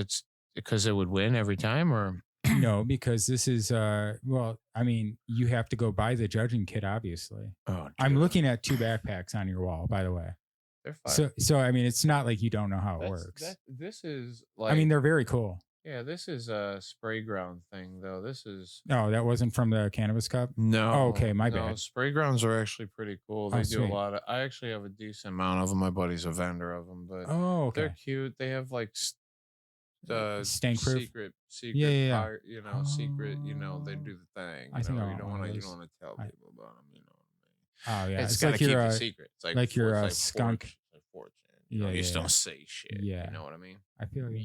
it would win every time, or no, because this is I mean, you have to go buy the judging kit, obviously. I'm looking at 2 backpacks on your wall, by the way. They're fine. So I mean, it's not like you don't know how it works. This is like, I mean, they're very cool. Yeah, this is a spray ground thing, though. This is that wasn't from the cannabis cup. No. Oh, okay, my bad. Spray grounds are actually pretty cool. They do a lot of. I actually have a decent amount of them. My buddy's a vendor of them, but they're cute. They have like stank proof, secret, yeah. Fire, secret. They do the thing. You don't want to tell people about them. Oh yeah, it's got to keep it secret. It's like you're a skunk. Fortune. You just don't say shit. Yeah, you know what I mean. I feel like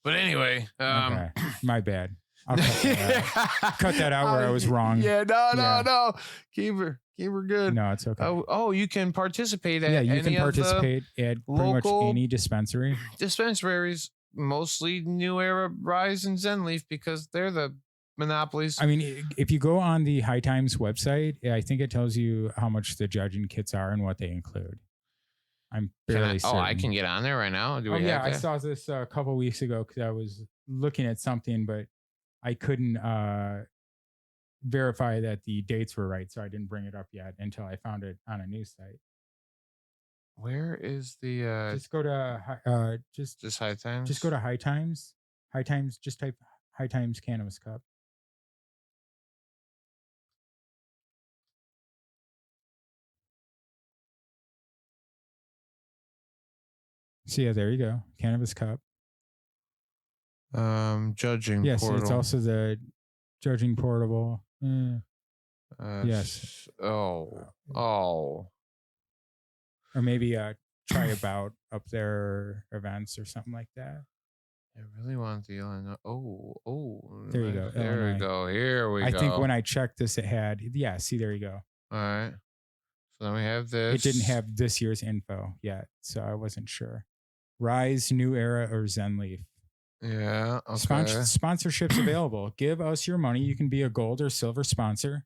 But anyway, okay. My bad. I'll cut that out where I was wrong. Yeah, no. Keep her good. No, it's okay. Oh, you can participate at you can participate at pretty much any dispensary. Dispensaries, mostly New Era, Rise, and Zenleaf because they're the monopolies. I mean, if you go on the High Times website, I think it tells you how much the judging kits are and what they include. I'm barely certain. I can get on there right now. I saw this a couple weeks ago because I was looking at something, but I couldn't verify that the dates were right, so I didn't bring it up yet until I found it on a news site. Where is the? Just go to just High Times. Just go to High Times. High Times. Just type High Times Cannabis Cup. So yeah, there you go. Cannabis Cup. Judging yes, portal. It's also the judging portable. Yes. Or maybe try about up their events or something like that. I really want the Illinois. There you go. There Illinois. we go. Here we go. I think when I checked this, it had. Yeah. See, there you go. All right. So then we have this. It didn't have this year's info yet, so I wasn't sure. Rise, New Era, or Zenleaf. Yeah. Okay. Sponsorships available. Give us your money. You can be a gold or silver sponsor.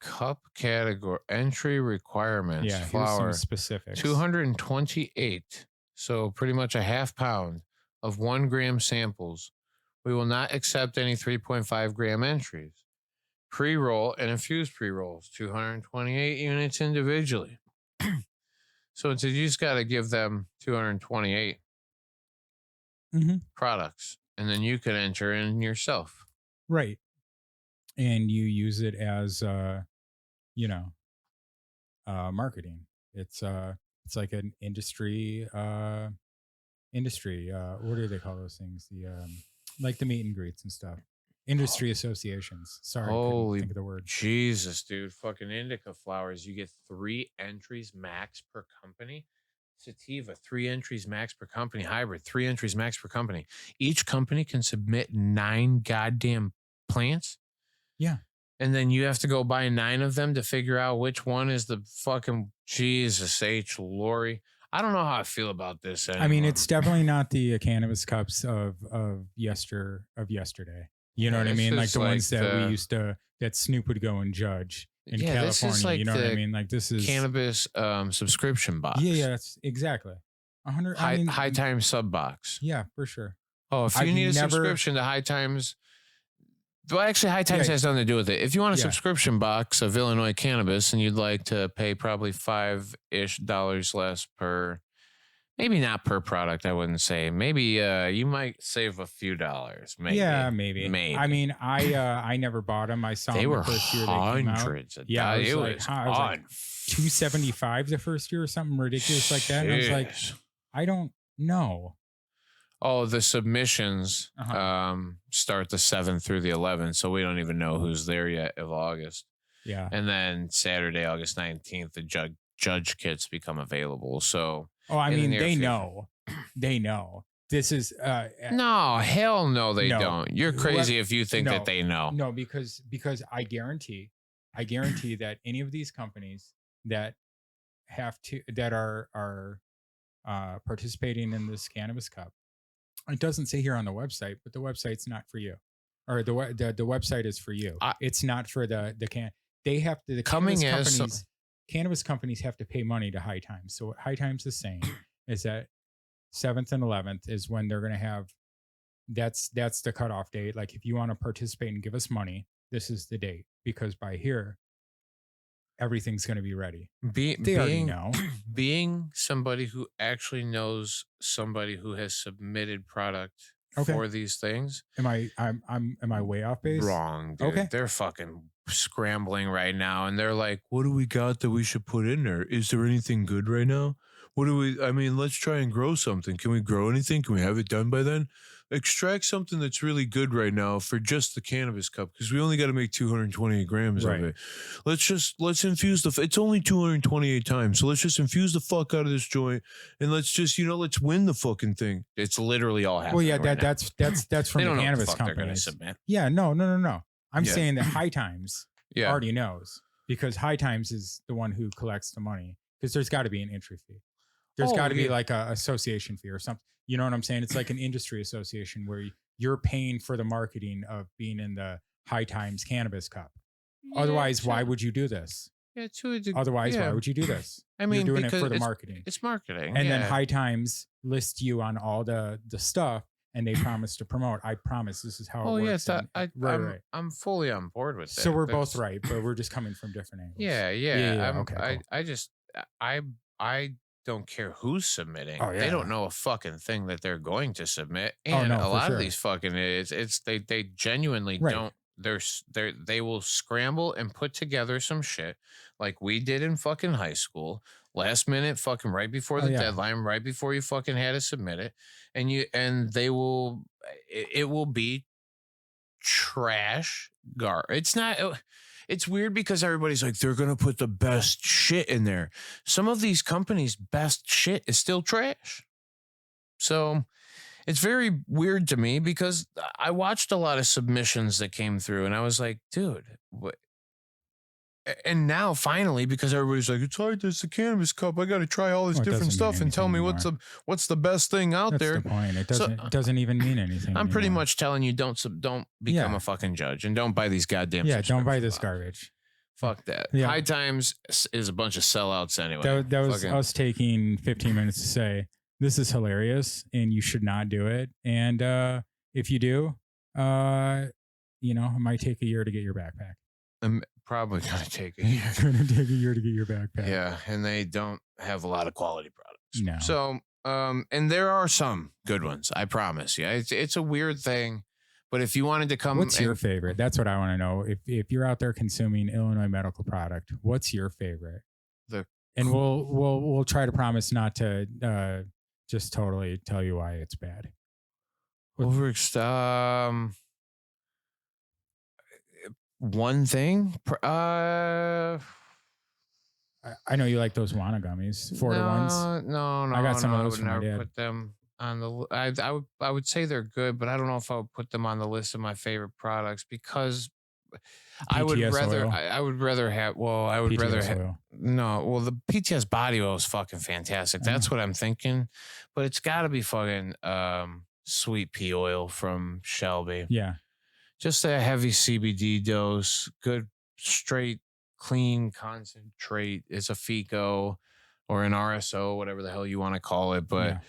Cup category entry requirements. Yeah. Flour. Here's some specifics. 228. So pretty much a half pound of 1 gram samples. We will not accept any 3.5 gram entries. Pre-roll and infused pre-rolls. 228 units individually. So you just got to give them 228 products, and then you can enter in yourself. Right. And you use it as, marketing. It's like an industry industry. What do they call those things? The like the meet and greets and stuff. Industry associations. Sorry, I couldn't think of the word. Jesus, dude. Fucking indica flowers. You get 3 entries max per company. Sativa, 3 entries max per company. Hybrid, 3 entries max per company. Each company can submit 9 goddamn plants. Yeah. And then you have to go buy 9 of them to figure out which one is the fucking Jesus H. Lori. I don't know how I feel about this anymore. I mean, it's definitely not the cannabis cups of yesterday. You know what I mean? Like the ones that we used to, that Snoop would go and judge in California. This is like, you know what I mean? Like this is cannabis subscription box. Yeah, that's exactly. 100 High Times sub box. Yeah, for sure. Oh, if you need a subscription to High Times. Well, actually, High Times has nothing to do with it. If you want a subscription box of Illinois cannabis and you'd like to pay probably $5-ish less per, maybe not per product, I wouldn't say. Maybe you might save a few dollars. Maybe. Yeah, maybe. I mean, I never bought them. I saw them the first year they came out. Hundreds of dollars. It was like $275 the first year or something ridiculous like that. And I was like, I don't know. Oh, the submissions start the 7th through the 11th, so we don't even know who's there yet of August. Yeah. And then Saturday, August 19th, the judge kits become available. So I mean, they know. They know. This is no, hell no, they don't. You're crazy if you think that they know. No, because I guarantee that any of these companies that are participating in this cannabis cup, it doesn't say here on the website, but the website's not for you, or the website is for you. It's not for the can. They have to cannabis companies have to pay money to High Times. So what High Times is saying is that 7th and 11th is when they're going to have. That's the cutoff date. Like if you want to participate and give us money, this is the date, because by here everything's going to be ready. They already know. Being somebody who actually knows somebody who has submitted product for these things. Am I way off base? Wrong, dude. Okay. They're fucking scrambling right now, and they're like, what do we got that we should put in there? Is there anything good right now? Let's try and grow something. Can we grow anything? Can we have it done by then? Extract something that's really good right now for just the cannabis cup, because we only got to make 228 grams of it. Let's infuse it's only 228 times. So let's just infuse the fuck out of this joint, and let's win the fucking thing. It's literally all happening. Well, yeah, that's from the cannabis companies. Yeah, no. I'm saying that High Times already knows, because High Times is the one who collects the money, because there's got to be an entry fee. There's got to be like a association fee or something. You know what I'm saying? It's like an industry association where you're paying for the marketing of being in the High Times Cannabis Cup. Otherwise, why would you do this? Yeah, Otherwise, why would you do this? I mean, you're doing it for the marketing. It's marketing. And then High Times lists you on all the stuff, and they promise to promote. I promise this is how it works. Yes, I'm fully on board with that. So we're both right, but we're just coming from different angles. Yeah. Okay, cool. I don't care who's submitting. They don't know a fucking thing that they're going to submit. And a lot of these fucking they genuinely don't. They will scramble and put together some shit like we did in fucking high school, last minute, fucking right before the deadline, right before you fucking had to submit it, and it will be trash It's not. It's weird because everybody's like, they're going to put the best shit in there. Some of these companies' best shit is still trash. So it's very weird to me, because I watched a lot of submissions that came through, and I was like, dude, what? And now finally, because everybody's like, it's hard, there's the cannabis cup, I got to try all this different stuff and tell me what's the best thing out there. That's the point. It doesn't even mean anything. I'm pretty much telling you, don't become a fucking judge, and don't buy these goddamn. Yeah, don't buy this garbage. Fuck that. Yeah. High Times is a bunch of sellouts anyway. That was us taking 15 minutes to say, this is hilarious and you should not do it. And if you do, it might take a year to get your backpack. I'm probably going to take a year. It's going to take a year to get your backpack. Yeah, and they don't have a lot of quality products. No. So, and there are some good ones, I promise you. It's a weird thing, but if you wanted to come... What's your favorite? That's what I want to know. If you're out there consuming Illinois medical product, what's your favorite? And we'll try to promise not to just totally tell you why it's bad. One thing. I know you like those Wana gummies, Florida ones. No. I got some of those I would from my never dad. put them on the. I would say they're good, but I don't know if I would put them on the list of my favorite products because I would rather. oil. I would rather have. Well, I would rather have. Oil. No, well, the PTS body oil is fucking fantastic. That's what I'm thinking, but it's got to be fucking sweet pea oil from Shelby. Yeah, just a heavy CBD dose, good straight clean concentrate. It's a FICO or an RSO, whatever the hell you want to call it, but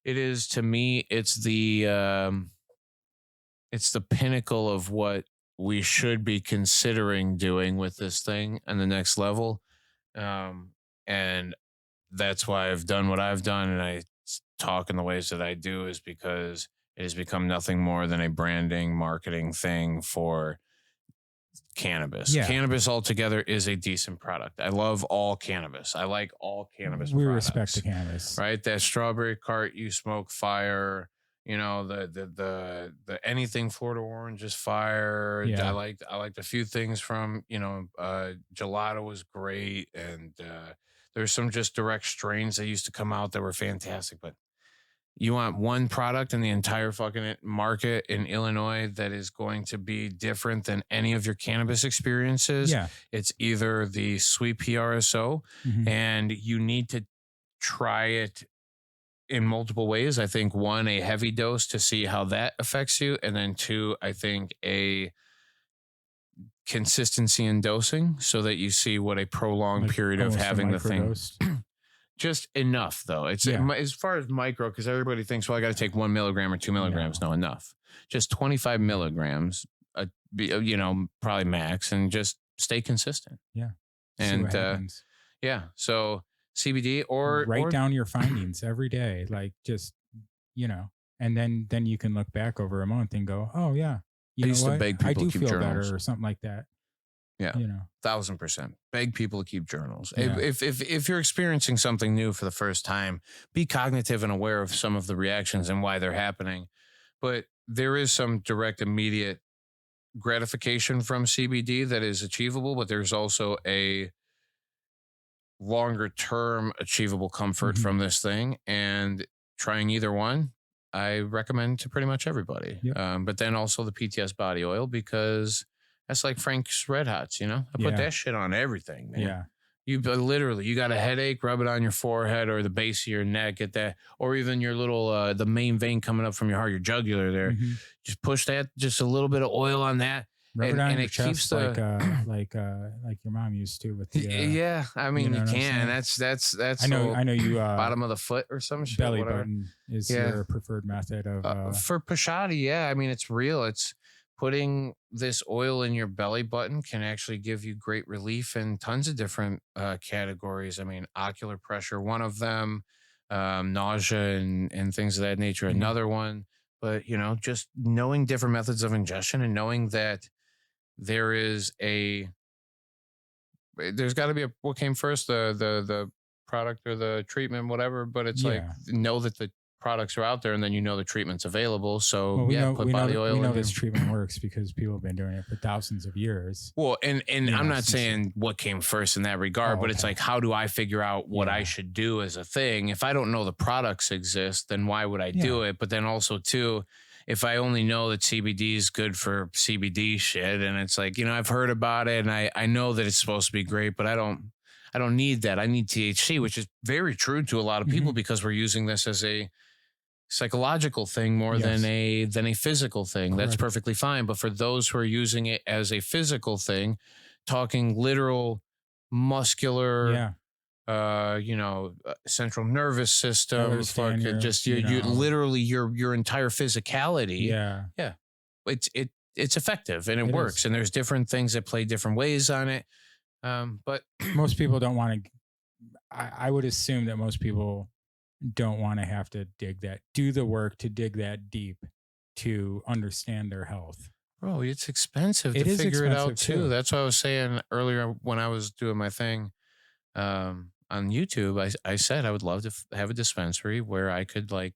it is, to me, it's the pinnacle of what we should be considering doing with this thing and the next level. And that's why I've done what I've done, and I talk in the ways that I do, is because it has become nothing more than a branding, marketing thing for cannabis. Yeah. Cannabis altogether is a decent product. I love all cannabis. I like all cannabis we products. Respect the cannabis. Right? That strawberry cart you smoke fire, you know, the anything Florida orange is fire. Yeah. I liked a few things from, you know, gelato was great, and there's some just direct strains that used to come out that were fantastic, but you want one product in the entire fucking market in Illinois that is going to be different than any of your cannabis experiences. Yeah. It's either the sweet PRSO, and you need to try it in multiple ways. I think one, a heavy dose to see how that affects you. And then two, I think a consistency in dosing so that you see what a prolonged period of having the thing. Just enough, though. It's as far as micro, because everybody thinks, well, I got to take 1 milligram or 2 milligrams. No, enough. Just 25 milligrams, you know, probably max, and just stay consistent. Yeah. And yeah, so CBD or write down your findings every day, like just, you know, and then you can look back over a month and go, oh yeah, I used to beg people I do to keep feel journals. better or something like that. Yeah, you know, 1000%. Beg people to keep journals. Yeah. If you're experiencing something new for the first time, be cognitive and aware of some of the reactions and why they're happening. But there is some direct, immediate gratification from CBD that is achievable, but there's also a longer term achievable comfort from this thing. And trying either one, I recommend to pretty much everybody. Yep. But then also the PTS body oil, because that's like Frank's Red Hots, you know? I put that shit on everything, man. Yeah. You literally, you got a headache, rub it on your forehead or the base of your neck, get that, or even your little, the main vein coming up from your heart, your jugular there. Just push that, just a little bit of oil on that. Rub it on your chest, keeps the like your mom used to with the yeah. I mean, you can. That's I know you bottom of the foot or some shit. Belly button is your preferred method of for Pashadi. Yeah, I mean, it's real. It's putting this oil in your belly button can actually give you great relief in tons of different categories. I mean, ocular pressure, one of them, nausea and things of that nature, another one. But you know, just knowing different methods of ingestion and knowing that there's got to be what came first, the product or the treatment, whatever. But it's like, know that the products are out there, and then you know the treatment's available. So we put body oil. We know this treatment works because people have been doing it for thousands of years. Well, and I'm not saying what came first in that regard, but it's like, how do I figure out what I should do as a thing? If I don't know the products exist, then why would I do it? But then also too, if I only know that CBD is good for CBD shit, and it's like, you know, I've heard about it and I know that it's supposed to be great, but I don't need that. I need THC, which is very true to a lot of people because we're using this as a psychological thing more than a physical thing. Correct. That's perfectly fine. But for those who are using it as a physical thing, talking literal muscular, you know, central nervous system, fucking just you literally your entire physicality. Yeah. It's effective and it works. And there's different things that play different ways on it. But most people don't want to. I would assume that most people don't want to have to do the work to dig that deep to understand their health. Bro, it's expensive to figure it out too. That's what I was saying earlier when I was doing my thing. On on YouTube, I said I would love to have a dispensary where I could like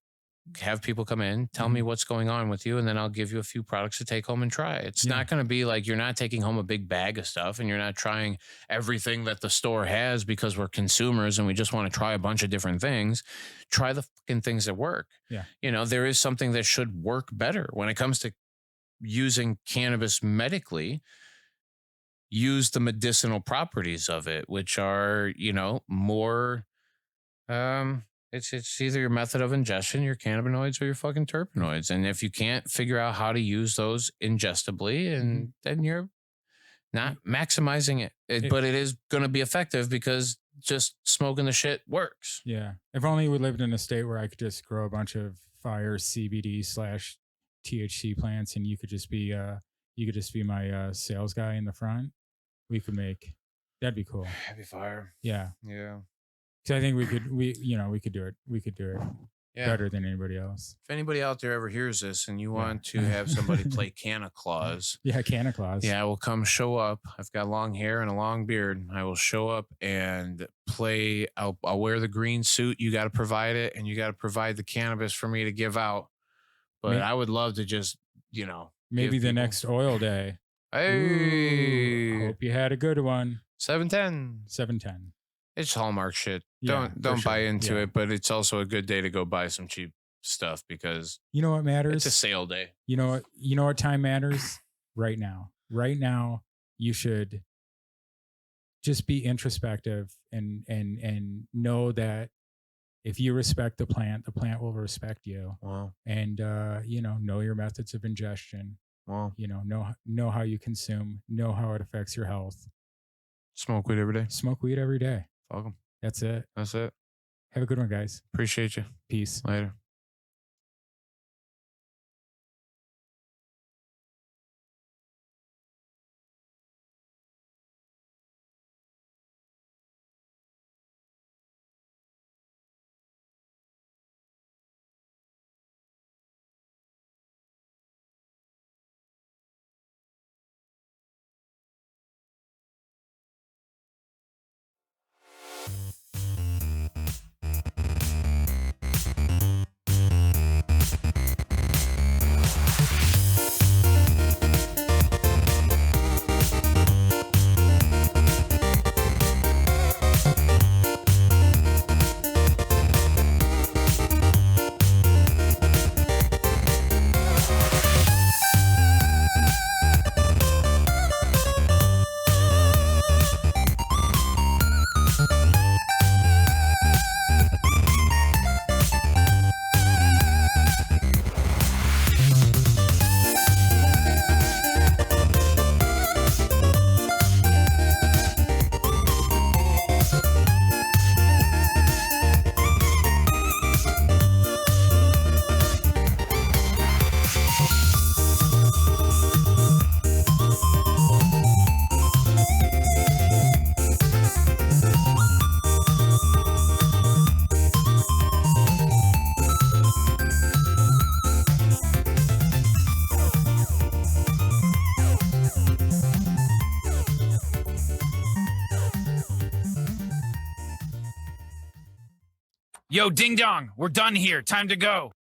have people come in, tell me what's going on with you, and then I'll give you a few products to take home and try. It's not going to be like you're not taking home a big bag of stuff and you're not trying everything that the store has because we're consumers and we just want to try a bunch of different things. Try the fucking things that work. Yeah. You know, there is something that should work better when it comes to using cannabis medically. Use the medicinal properties of it, which are, you know, more it's either your method of ingestion, your cannabinoids, or your fucking terpenoids. And if you can't figure out how to use those ingestably, and then you're not maximizing it. But it is going to be effective because just smoking the shit works. Yeah. If only we lived in a state where I could just grow a bunch of fire CBD/THC plants, and you could just be my sales guy in the front. That'd be cool. That'd be fire. Yeah. Yeah. So I think we could do it. We could do it better than anybody else. If anybody out there ever hears this and you want to have somebody play Canna Claus. Yeah, Canna Claus. Yeah, I will come show up. I've got long hair and a long beard. I will show up and play. I'll wear the green suit. You got to provide it, and you got to provide the cannabis for me to give out. But I would love to just, you know. Maybe the next oil day. Hey. Ooh, hope you had a good one. 710. 710. It's Hallmark shit. Yeah, don't buy into it, but it's also a good day to go buy some cheap stuff because you know what matters? It's a sale day. You know what time matters? Right now. Right now, you should just be introspective and know that if you respect the plant will respect you. Wow. And know your methods of ingestion. Wow. Know how you consume, know how it affects your health. Smoke weed every day. Smoke weed every day. Fuck 'em. That's it. That's it. Have a good one, guys. Appreciate you. Peace. Later. Yo, ding dong, we're done here. Time to go.